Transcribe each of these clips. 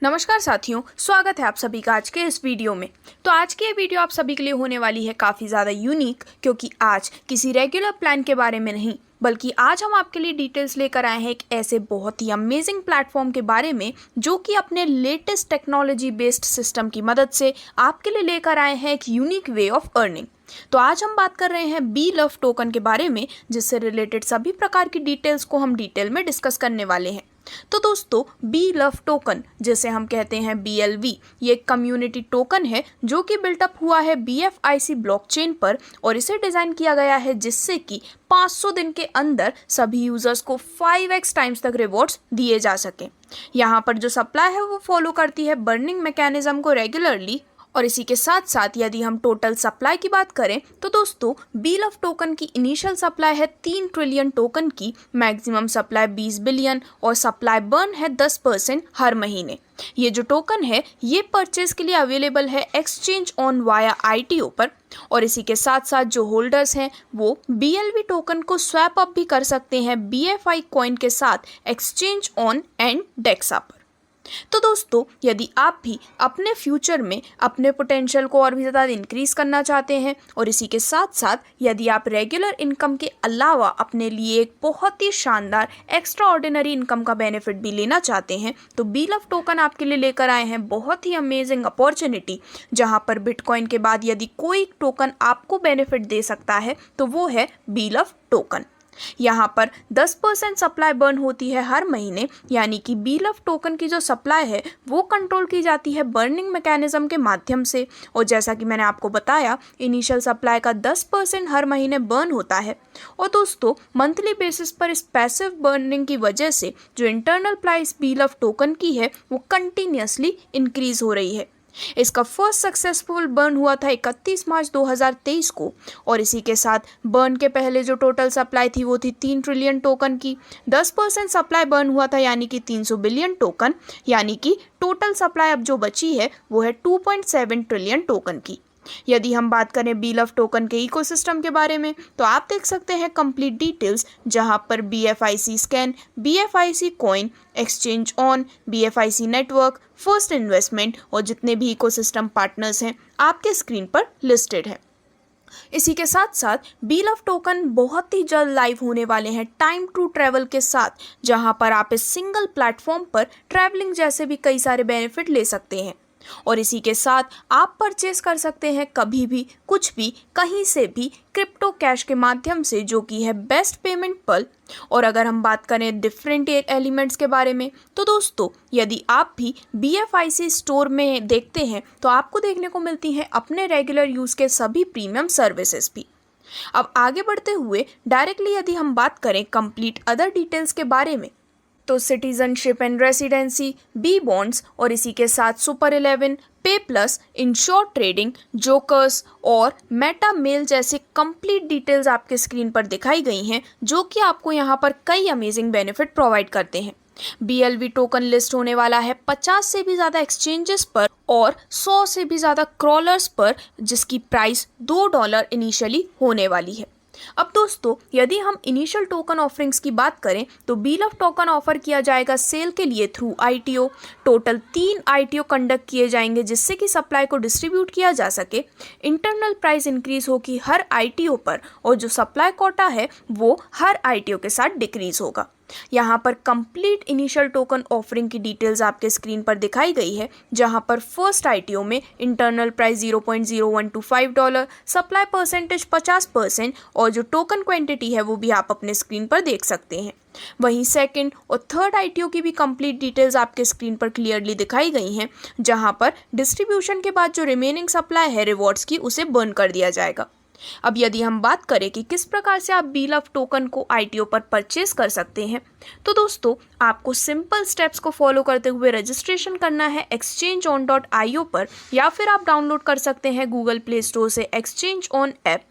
नमस्कार साथियों, स्वागत है आप सभी का आज के इस वीडियो में। तो आज की ये वीडियो आप सभी के लिए होने वाली है काफ़ी ज़्यादा यूनिक, क्योंकि आज किसी रेगुलर प्लान के बारे में नहीं बल्कि आज हम आपके लिए डिटेल्स लेकर आए हैं एक ऐसे बहुत ही अमेजिंग प्लेटफॉर्म के बारे में जो कि अपने लेटेस्ट टेक्नोलॉजी बेस्ड सिस्टम की मदद से आपके लिए लेकर आए हैं एक यूनिक वे ऑफ अर्निंग। तो आज हम बात कर रहे हैं बी लव टोकन के बारे में, जिससे रिलेटेड सभी प्रकार की डिटेल्स को हम डिटेल में डिस्कस करने वाले हैं। तो दोस्तों, बी लव टोकन जिसे हम कहते हैं BLV, ये एक कम्युनिटी टोकन है जो कि बिल्टअप हुआ है BFIC ब्लॉकचेन पर और इसे डिज़ाइन किया गया है जिससे कि 500 दिन के अंदर सभी यूजर्स को 5x टाइम्स तक रिवॉर्ड्स दिए जा सकें। यहाँ पर जो सप्लाई है वो फॉलो करती है बर्निंग मैकेनिज्म को रेगुलरली। और इसी के साथ साथ यदि हम टोटल सप्लाई की बात करें तो दोस्तों, बी लव टोकन की इनिशियल सप्लाई है 3 ट्रिलियन टोकन की, मैक्सिमम सप्लाई 20 बिलियन और सप्लाई बर्न है 10% हर महीने। ये जो टोकन है ये परचेज के लिए अवेलेबल है एक्सचेंज ऑन वाया ITO पर। और इसी के साथ साथ जो होल्डर्स हैं वो BLV टोकन को स्वैप अप भी कर सकते हैं BFI कॉइन के साथ एक्सचेंज ऑन एंड डेक्सा पर। तो दोस्तों, यदि आप भी अपने फ्यूचर में अपने पोटेंशियल को और भी ज़्यादा इंक्रीज़ करना चाहते हैं और इसी के साथ साथ यदि आप रेगुलर इनकम के अलावा अपने लिए एक बहुत ही शानदार एक्स्ट्रा ऑर्डिनरी इनकम का बेनिफिट भी लेना चाहते हैं, तो बी लव टोकन आपके लिए लेकर आए हैं बहुत ही अमेजिंग अपॉर्चुनिटी, जहां पर बिटकॉइन के बाद यदि कोई टोकन आपको बेनिफिट दे सकता है तो वो है बी लव टोकन। यहाँ पर 10% सप्लाई बर्न होती है हर महीने, यानी कि बी लव टोकन की जो सप्लाई है वो कंट्रोल की जाती है बर्निंग मैकेनिज्म के माध्यम से। और जैसा कि मैंने आपको बताया, इनिशियल सप्लाई का 10% हर महीने बर्न होता है। और दोस्तों, मंथली बेसिस पर इस पैसिव बर्निंग की वजह से जो इंटरनल प्राइस बी लव टोकन की है वो कंटिन्यूसली इंक्रीज हो रही है। इसका फर्स्ट सक्सेसफुल बर्न हुआ था 31 मार्च 2023 को और इसी के साथ बर्न के पहले जो टोटल सप्लाई थी वो थी 3 ट्रिलियन टोकन की। 10% सप्लाई बर्न हुआ था यानी कि 300 बिलियन टोकन, यानी कि टोटल सप्लाई अब जो बची है वो है 2.7 ट्रिलियन टोकन की। यदि हम बात करें बी लव टोकन के इकोसिस्टम के बारे में तो आप देख सकते हैं कंप्लीट डिटेल्स, जहां पर BFIC scan, BFIC coin, exchange on, BFIC network, first investment और जितने भी इकोसिस्टम पार्टनर्स हैं आपके स्क्रीन पर लिस्टेड है। इसी के साथ साथ बी लव टोकन बहुत ही जल्द लाइव होने वाले हैं टाइम टू ट्रैवल के साथ, जहां पर आप इस सिंगल प्लेटफॉर्म पर ट्रैवलिंग जैसे भी कई सारे बेनिफिट ले सकते हैं। और इसी के साथ आप परचेस कर सकते हैं कभी भी कुछ भी कहीं से भी क्रिप्टो कैश के माध्यम से, जो कि है बेस्ट पेमेंट पल। और अगर हम बात करें डिफरेंट एलिमेंट्स के बारे में तो दोस्तों, यदि आप भी BFIC स्टोर में देखते हैं तो आपको देखने को मिलती हैं अपने रेगुलर यूज़ के सभी प्रीमियम सर्विसेज भी। अब आगे बढ़ते हुए डायरेक्टली यदि हम बात करें कंप्लीट अदर डिटेल्स के बारे में तो citizenship and residency, B bonds और इसी के साथ super 11, pay plus, insure trading, jokers और मेटा मेल जैसे कंप्लीट डिटेल्स आपके स्क्रीन पर दिखाई गई हैं, जो कि आपको यहाँ पर कई अमेजिंग बेनिफिट प्रोवाइड करते हैं। BLV टोकन लिस्ट होने वाला है 50 से भी ज़्यादा एक्सचेंजेस पर और 100 से भी ज़्यादा क्रॉलर्स पर, जिसकी प्राइस $2 इनिशियली होने वाली है। अब दोस्तों, यदि हम इनिशियल टोकन ऑफरिंग्स की बात करें तो बी लव टोकन ऑफर किया जाएगा सेल के लिए through ITO। Total 3 ITO conduct किए जाएंगे जिससे कि सप्लाई को डिस्ट्रीब्यूट किया जा सके। इंटरनल प्राइस इंक्रीज होगी हर ITO पर और जो सप्लाई कोटा है वो हर ITO के साथ डिक्रीज होगा। यहाँ पर कंप्लीट इनिशियल टोकन ऑफरिंग की डिटेल्स आपके स्क्रीन पर दिखाई गई है, जहाँ पर फर्स्ट ITO में इंटरनल प्राइस $0.0125, सप्लाई परसेंटेज 50% और जो टोकन क्वांटिटी है वो भी आप अपने स्क्रीन पर देख सकते हैं। वहीं सेकंड और थर्ड ITO की भी कंप्लीट डिटेल्स आपके स्क्रीन पर क्लियरली दिखाई गई हैं, जहाँ पर डिस्ट्रीब्यूशन के बाद जो रिमेनिंग सप्लाई है रिवॉर्ड्स की उसे बर्न कर दिया जाएगा। अब यदि हम बात करें कि किस प्रकार से आप बी लव टोकन को ITO पर परचेस कर सकते हैं तो दोस्तों, आपको सिंपल स्टेप्स को फॉलो करते हुए रजिस्ट्रेशन करना है exchangeon.io पर, या फिर आप डाउनलोड कर सकते हैं गूगल प्ले स्टोर से एक्सचेंज ऑन ऐप।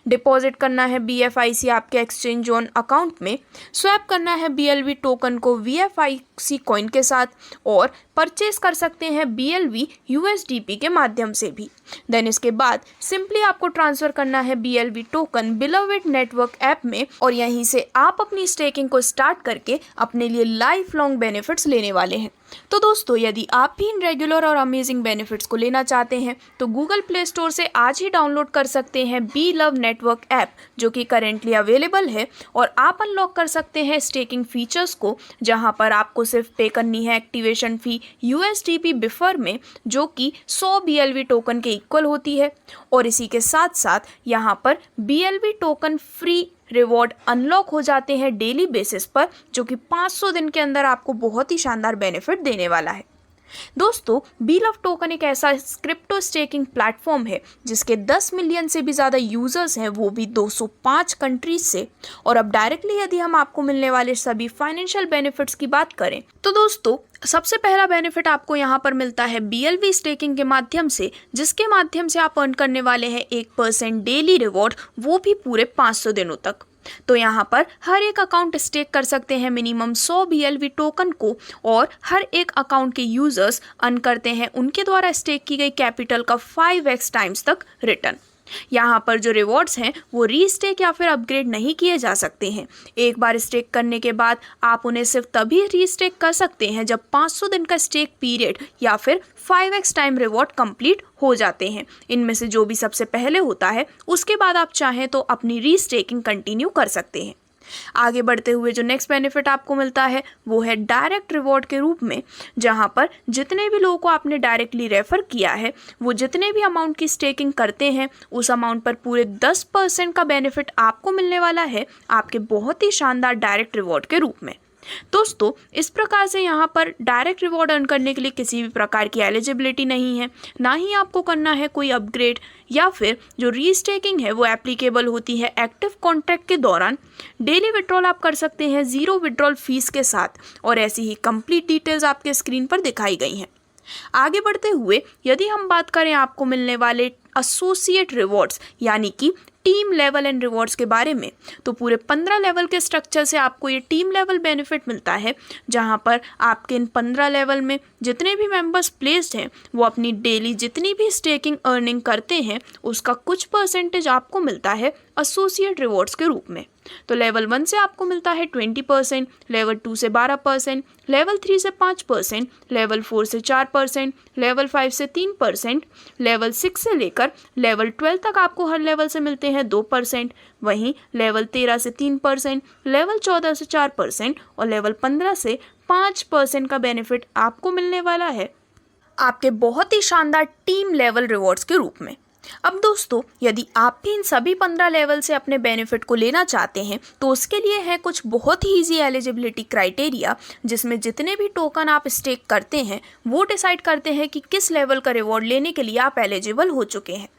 डिपॉजिट करना है BFIC आपके एक्सचेंज ऑन अकाउंट में, स्वैप करना है BLV टोकन को VFIC कॉइन के साथ और परचेस कर सकते हैं BLV USDP के माध्यम से भी। देन इसके बाद सिंपली आपको ट्रांसफ़र करना है BLV token beloved network app में और यहीं से आप अपनी स्टेकिंग को स्टार्ट करके अपने लिए लाइफ लॉन्ग बेनिफिट्स लेने वाले हैं। तो दोस्तों, यदि आप भी इन रेगुलर और अमेजिंग बेनिफिट्स को लेना चाहते हैं तो गूगल प्ले स्टोर से आज ही डाउनलोड कर सकते हैं बी लव नेटवर्क ऐप, जो कि करेंटली अवेलेबल है, और आप अनलॉक कर सकते हैं स्टेकिंग फीचर्स को, जहां पर आपको सिर्फ पे करनी है एक्टिवेशन फी USDP बिफर में, जो कि 100 BLV टोकन के इक्वल होती है। और इसी के साथ साथ यहाँ पर BLV token free reward unlock हो जाते हैं डेली बेसिस पर, जो कि 500 दिन के अंदर आपको बहुत ही शानदार बेनिफिट देने वाला है। दोस्तों, बी लव टोकन एक ऐसा क्रिप्टो स्टेकिंग प्लेटफॉर्म है जिसके 10 मिलियन से भी ज़्यादा यूजर्स हैं, वो भी 205 कंट्रीज से। और अब डायरेक्टली यदि हम आपको मिलने वाले सभी फाइनेंशियल बेनिफिट्स की बात करें तो दोस्तों, सबसे पहला बेनिफिट आपको यहाँ पर मिलता है BLV स्टेकिंग के माध्यम से, जिसके माध्यम से आप अर्न करने वाले हैं 1% डेली रिवॉर्ड, वो भी पूरे 500 दिनों तक। तो यहाँ पर हर एक अकाउंट स्टेक कर सकते हैं मिनिमम 100 BLV टोकन को, और हर एक अकाउंट के यूजर्स अर्न करते हैं उनके द्वारा स्टेक की गई कैपिटल का 5x टाइम्स तक रिटर्न। यहाँ पर जो रिवॉर्ड्स हैं वो रीस्टेक या फिर अपग्रेड नहीं किए जा सकते हैं। एक बार स्टेक करने के बाद आप उन्हें सिर्फ तभी रीस्टेक कर सकते हैं जब 500 दिन का स्टेक पीरियड या फिर 5x टाइम रिवॉर्ड कंप्लीट हो जाते हैं। इनमें से जो भी सबसे पहले होता है, उसके बाद आप चाहें तो अपनी रीस्टेकिंग कंटिन्यू कर सकते हैं। आगे बढ़ते हुए जो नेक्स्ट बेनिफिट आपको मिलता है वो है डायरेक्ट रिवॉर्ड के रूप में, जहां पर जितने भी लोगों को आपने डायरेक्टली रेफर किया है, वो जितने भी अमाउंट की स्टेकिंग करते हैं, उस अमाउंट पर पूरे 10% का बेनिफिट आपको मिलने वाला है आपके बहुत ही शानदार डायरेक्ट रिवॉर्ड के रूप में। दोस्तों, इस प्रकार से यहाँ पर डायरेक्ट रिवॉर्ड अर्न करने के लिए किसी भी प्रकार की एलिजिबिलिटी नहीं है, ना ही आपको करना है कोई अपग्रेड, या फिर जो रीस्टेकिंग है वो एप्लीकेबल होती है एक्टिव कॉन्ट्रैक्ट के दौरान। डेली विड्रॉल आप कर सकते हैं 0 विड्रॉल फीस के साथ, और ऐसी ही कंप्लीट डिटेल्स आपके स्क्रीन पर दिखाई गई हैं। आगे बढ़ते हुए यदि हम बात करें आपको मिलने वाले एसोसिएट रिवॉर्ड्स यानी कि टीम लेवल एंड रिवॉर्ड्स के बारे में, तो पूरे 15 लेवल के स्ट्रक्चर से आपको ये टीम लेवल बेनिफिट मिलता है, जहां पर आपके इन 15 लेवल में जितने भी मेंबर्स प्लेस्ड हैं वो अपनी डेली जितनी भी स्टेकिंग अर्निंग करते हैं उसका कुछ परसेंटेज आपको मिलता है एसोसिएट रिवॉर्ड्स के रूप में। तो लेवल 1 से आपको मिलता है 20%, लेवल 2 से 12%, लेवल 3 से 5%, लेवल 4 से 4%, लेवल 5 से 3%, लेवल 6 से लेकर लेवल 12 तक आपको हर लेवल से मिलते हैं 2%, वहीं लेवल 13 से 3%, लेवल 14 से 4% और लेवल 15 से 5% का बेनिफिट आपको मिलने वाला है आपके बहुत ही शानदार टीम लेवल रिवॉर्ड्स के रूप में। अब दोस्तों, यदि आप भी इन सभी 15 लेवल से अपने बेनिफिट को लेना चाहते हैं तो उसके लिए है कुछ बहुत ही इजी एलिजिबिलिटी क्राइटेरिया, जिसमें जितने भी टोकन आप स्टेक करते हैं वो डिसाइड करते हैं कि किस लेवल का रिवॉर्ड लेने के लिए आप एलिजिबल हो चुके हैं।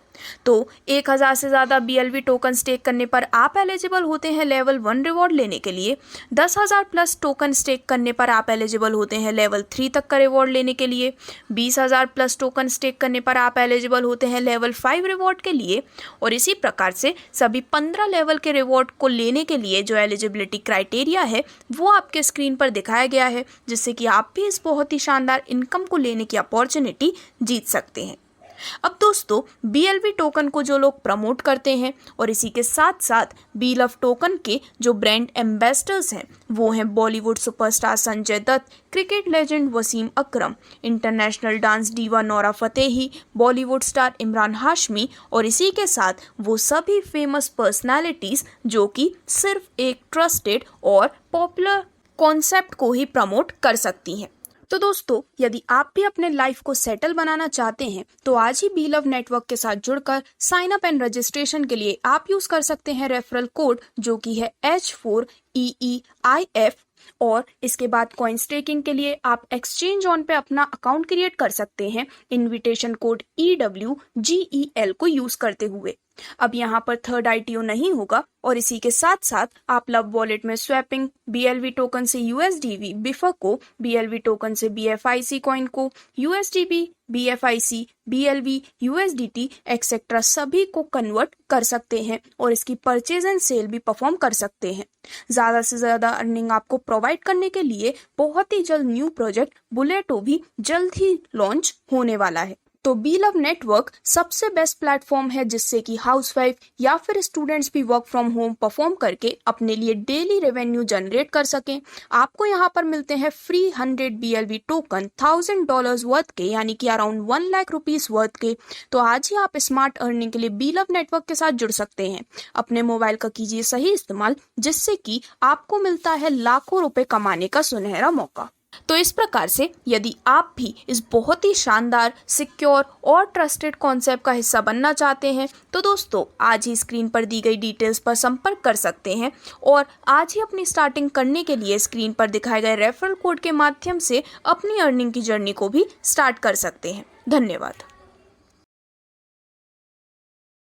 तो 1000 से ज़्यादा BLV टोकन स्टेक करने पर आप एलिजिबल होते हैं लेवल 1 रिवॉर्ड लेने के लिए। 10,000 प्लस टोकन स्टेक करने पर आप एलिजिबल होते हैं लेवल 3 तक का रिवॉर्ड लेने के लिए। 20,000 प्लस टोकन स्टेक करने पर आप एलिजिबल होते हैं लेवल 5 रिवॉर्ड के लिए। और इसी प्रकार से सभी 15 लेवल के रिवॉर्ड को लेने के लिए जो एलिजिबिलिटी क्राइटेरिया है वो आपके स्क्रीन पर दिखाया गया है, जिससे कि आप भी इस बहुत ही शानदार इनकम को लेने की अपॉर्चुनिटी जीत सकते हैं। अब दोस्तों, BLV टोकन को जो लोग प्रमोट करते हैं और इसी के साथ साथ बी लव टोकन के जो ब्रांड एम्बेसडर्स हैं वो हैं Bollywood superstar Sanjay Dutt, cricket legend Wasim Akram, international dance diva Nora Fatehi, Bollywood star Emraan Hashmi, और इसी के साथ वो सभी फेमस पर्सनालिटीज़ जो कि सिर्फ एक ट्रस्टेड और पॉपुलर कॉन्सेप्ट को ही प्रमोट कर सकती हैं। तो दोस्तों, यदि आप भी अपने लाइफ को सेटल बनाना चाहते हैं तो आज ही बी लव नेटवर्क के साथ जुड़कर साइन अप एंड रजिस्ट्रेशन के लिए आप यूज कर सकते हैं रेफरल कोड जो कि है H4EEIF, और इसके बाद कॉइन स्टेकिंग के लिए आप एक्सचेंज ऑन पे अपना अकाउंट क्रिएट कर सकते हैं इनविटेशन कोड EWGEL को यूज करते हुए। अब यहाँ पर थर्ड ITO नहीं होगा, और इसी के साथ साथ आप लव वॉलेट में स्वैपिंग BLV टोकन से USDV बिफर को, BLV टोकन से BFIC कॉइन को, USDB, BFIC, BLV, USDT etcetera सभी को कन्वर्ट कर सकते हैं और इसकी परचेज एंड सेल भी परफॉर्म कर सकते हैं। ज़्यादा से ज़्यादा अर्निंग आपको प्रोवाइड करने के लिए बहुत ही जल्द न्यू प्रोजेक्ट बुलेटो भी जल्द ही लॉन्च होने वाला है। तो बी लव नेटवर्क सबसे बेस्ट प्लेटफॉर्म है जिससे कि हाउसवाइफ या फिर स्टूडेंट्स भी वर्क फ्रॉम होम परफॉर्म करके अपने लिए डेली रेवेन्यू जनरेट कर सकें। आपको यहाँ पर मिलते हैं फ्री 100 BLV टोकन $1000 वर्थ के, यानी कि अराउंड 1 लाख रुपीस वर्थ के। तो आज ही आप स्मार्ट अर्निंग के लिए बी लव नेटवर्क के साथ जुड़ सकते हैं। अपने मोबाइल का कीजिए सही इस्तेमाल, जिससे कि आपको मिलता है लाखों रुपए कमाने का सुनहरा मौका। तो इस प्रकार से यदि आप भी इस बहुत ही शानदार, सिक्योर और ट्रस्टेड कॉन्सेप्ट का हिस्सा बनना चाहते हैं तो दोस्तों आज ही स्क्रीन पर दी गई डिटेल्स पर संपर्क कर सकते हैं और आज ही अपनी स्टार्टिंग करने के लिए स्क्रीन पर दिखाए गए रेफरल कोड के माध्यम से अपनी अर्निंग की जर्नी को भी स्टार्ट कर सकते हैं। धन्यवाद।